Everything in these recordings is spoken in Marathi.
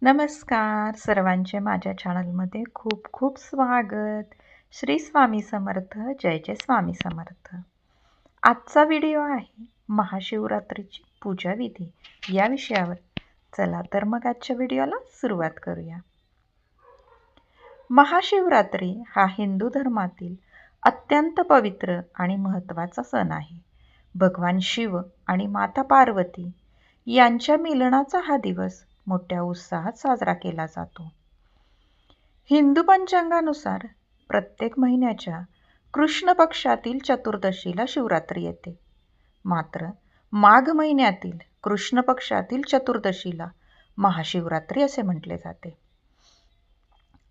नमस्कार सर्वांचे माझ्या चॅनलमध्ये खूप खूप स्वागत. श्री स्वामी समर्थ. जय जय स्वामी समर्थ. आजचा व्हिडिओ आहे महाशिवरात्रीची पूजा विधी या विषयावर. चला तर मग आजच्या व्हिडिओला सुरुवात करूया. महाशिवरात्री हा हिंदू धर्मातील अत्यंत पवित्र आणि महत्त्वाचा सण आहे. भगवान शिव आणि माता पार्वती यांच्या मिलनाचा हा दिवस मोठ्या उत्साहात साजरा केला जातो. हिंदू पंचांगानुसार प्रत्येक महिन्याच्या कृष्ण पक्षातील चतुर्दशीला शिवरात्री येते. मात्र माघ महिन्यातील कृष्ण पक्षातील चतुर्दशीला महाशिवरात्री असे म्हटले जाते.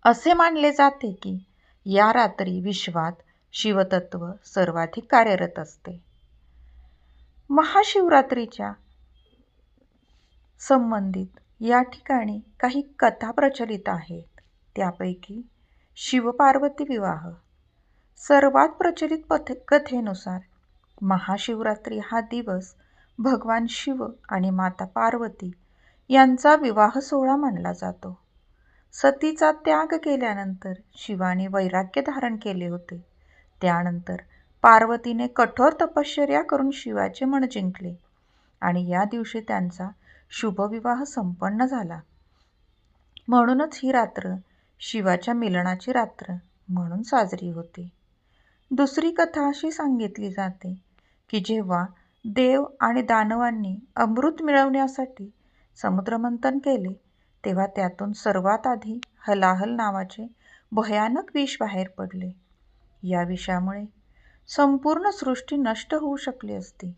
असे मानले जाते की या रात्री विश्वात शिवतत्व सर्वाधिक कार्यरत असते. महाशिवरात्रीच्या संबंधित या ठिकाणी काही कथा प्रचलित आहेत. त्यापैकी शिवपार्वती विवाह. सर्वात प्रचलित कथेनुसार महाशिवरात्री हा दिवस भगवान शिव आणि माता पार्वती यांचा विवाह सोहळा मानला जातो. सतीचा त्याग केल्यानंतर शिवाने वैराग्य धारण केले होते. त्यानंतर पार्वतीने कठोर तपश्चर्या करून शिवाचे मन जिंकले आणि या दिवशी त्यांचा शुभविवाह संपन्न झाला. म्हणूनच ही रात्र शिवाच्या मिलनाची रात्र म्हणून साजरी होते. दुसरी कथा अशी सांगितली जाते की जेव्हा देव आणि दानवांनी अमृत मिळवण्यासाठी समुद्रमंथन केले तेव्हा त्यातून सर्वात आधी हलाहल नावाचे भयानक विष बाहेर पडले. या विषामुळे संपूर्ण सृष्टी नष्ट होऊ शकली असती.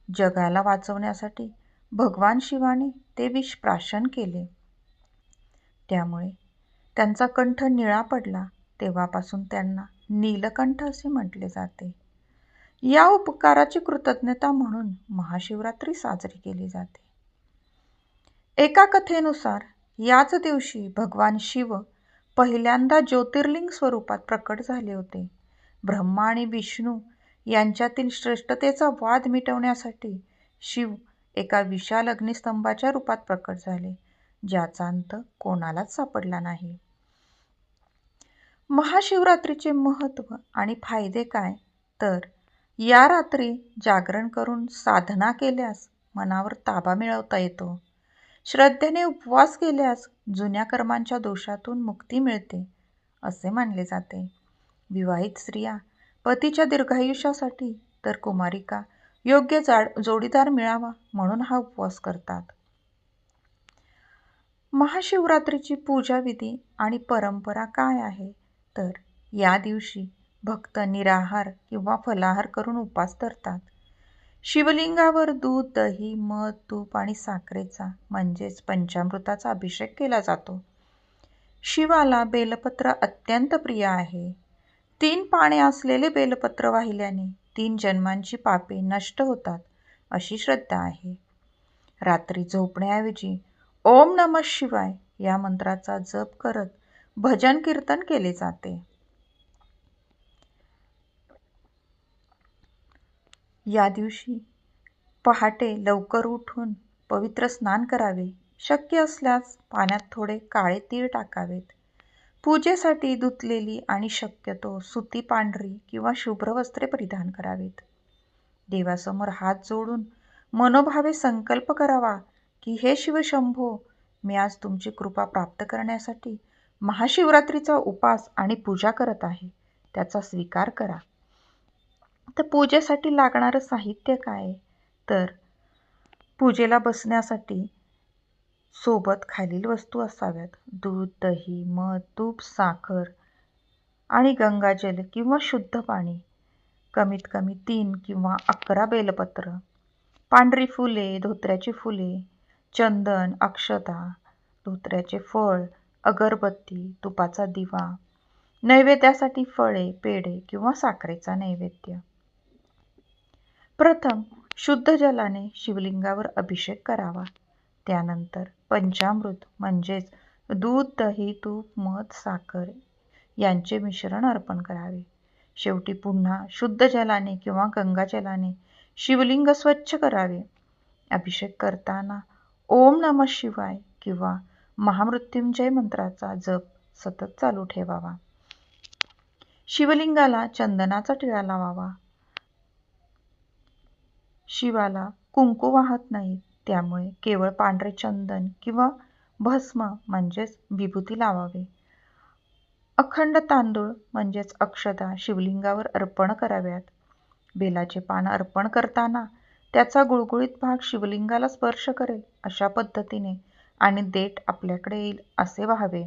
जगाला वाचवण्यासाठी भगवान शिवाने ते विष प्राशन केले. त्यामुळे त्यांचा कंठ निळा पडला. तेव्हापासून त्यांना नीलकंठ असे म्हटले जाते. या उपकाराची कृतज्ञता म्हणून महाशिवरात्री साजरी केली जाते. एका कथेनुसार याच दिवशी भगवान शिव पहिल्यांदा ज्योतिर्लिंग स्वरूपात प्रकट झाले होते. ब्रह्मा आणि विष्णू यांच्यातील श्रेष्ठतेचा वाद मिटवण्यासाठी शिव एका विशाल अग्निस्तंभाच्या रूपात प्रकट झाले, ज्याचा अंत कोणालाच सापडला नाही. महाशिवरात्रीचे महत्त्व आणि फायदे काय? तर या रात्री जागरण करून साधना केल्यास मनावर ताबा मिळवता येतो. श्रद्धेने उपवास केल्यास जुन्या कर्मांच्या दोषातून मुक्ती मिळते असे मानले जाते. विवाहित स्त्रिया पतीच्या दीर्घायुष्यासाठी तर कुमारिका योग्य जोडीदार मिळावा म्हणून हा उपवास करतात. महाशिवरात्रीची पूजा विधी आणि परंपरा काय आहे? तर या दिवशी भक्त निराहार किंवा फलाहार करून उपास धरतात. शिवलिंगावर दूध, दही, मध, तूप आणि साखरेचा म्हणजेच पंचामृताचा अभिषेक केला जातो. शिवाला बेलपत्र अत्यंत प्रिय आहे. 3 पाने असलेले बेलपत्र वाहिल्याने 3 जन्मांची पापे नष्ट होतात अशी श्रद्धा आहे. रात्री झोपण्याऐवजी ओम नमः शिवाय या मंत्राचा जप करत भजन कीर्तन केले जाते. या दिवशी पहाटे लवकर उठून पवित्र स्नान करावे. शक्य असल्यास पाण्यात थोडे काळे तीळ टाकावेत. पूजेसाठी धुतलेली आणि शक्यतो सुती, पांढरी किंवा शुभ्र वस्त्रे परिधान करावीत. देवासमोर हात जोडून मनोभावे संकल्प करावा की हे शिवशंभो, मी आज तुमची कृपा प्राप्त करण्यासाठी महाशिवरात्रीचा उपास आणि पूजा करत आहे. त्याचा स्वीकार करा. तर पूजेसाठी लागणारं साहित्य काय? तर पूजेला बसण्यासाठी सोबत खालील वस्तू असाव्यात: दूध, दही, मध, तूप, साखर आणि गंगाजल किंवा शुद्ध पाणी. कमीत कमी 3 किंवा 11 बेलपत्र, पांढरी फुले, धोत्र्याची फुले, चंदन, अक्षता, धोत्र्याचे फळ, अगरबत्ती, तुपाचा दिवा, नैवेद्यासाठी फळे, पेढे किंवा साखरेचा नैवेद्य. प्रथम शुद्ध जलाने शिवलिंगावर अभिषेक करावा. त्यानंतर पंचामृत म्हणजेच दूध, दही, तूप, मध, साखर यांचे मिश्रण अर्पण करावे. शेवटी पुन्हा शुद्ध जलाने किंवा गंगाजलाने शिवलिंग स्वच्छ करावे. अभिषेक करताना ओम नमः शिवाय किंवा महामृत्युंजय मंत्राचा जप सतत चालू ठेवावा. शिवलिंगाला चंदनाचा टिळा लावावा. शिवाला कुंकू वाहत नाही, त्यामुळे केवळ पांढरे चंदन किंवा भस्म म्हणजेच विभूती लावावे. अखंड तांदूळ म्हणजेच अक्षता शिवलिंगावर अर्पण कराव्यात. बेलाचे पान अर्पण करताना त्याचा गुळगुळीत भाग शिवलिंगाला स्पर्श करेल अशा पद्धतीने आणि देठ आपल्याकडे येईल असे व्हावे.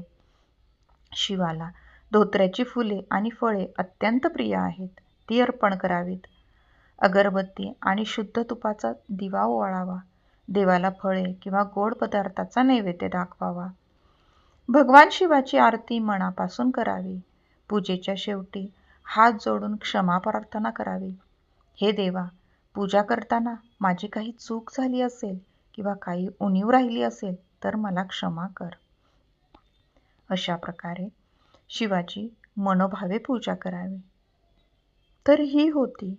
शिवाला धोत्र्याची फुले आणि फळे अत्यंत प्रिय आहेत, ती अर्पण करावीत. अगरबत्ती आणि शुद्ध तुपाचा दिवा ओवाळावा. देवाला फळे किंवा गोड पदार्थाचा नैवेद्य दाखवावा. भगवान शिवाची आरती मनापासून करावी. पूजेच्या शेवटी हात जोडून क्षमा प्रार्थना करावी. हे देवा, पूजा करताना माझी काही चूक झाली असेल किंवा काही उणीव राहिली असेल तर मला क्षमा कर. अशा प्रकारे शिवाची मनोभावे पूजा करावी. तर ही होती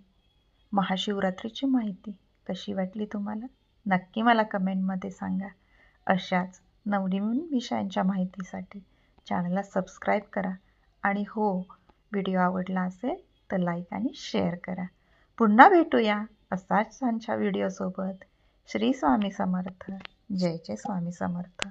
महाशिवरात्रीची माहिती. कशी वाटली तुम्हाला? नक्की मला कमेंटमध्ये सांगा. अशाच नवनवीन विषयांच्या माहितीसाठी चॅनलला सबस्क्राईब करा आणि हो, व्हिडिओ आवडला असेल तर लाईक आणि शेअर करा. पुन्हा भेटूया असाच छानशा व्हिडिओसोबत. श्री स्वामी समर्थ. जय जय स्वामी समर्थ.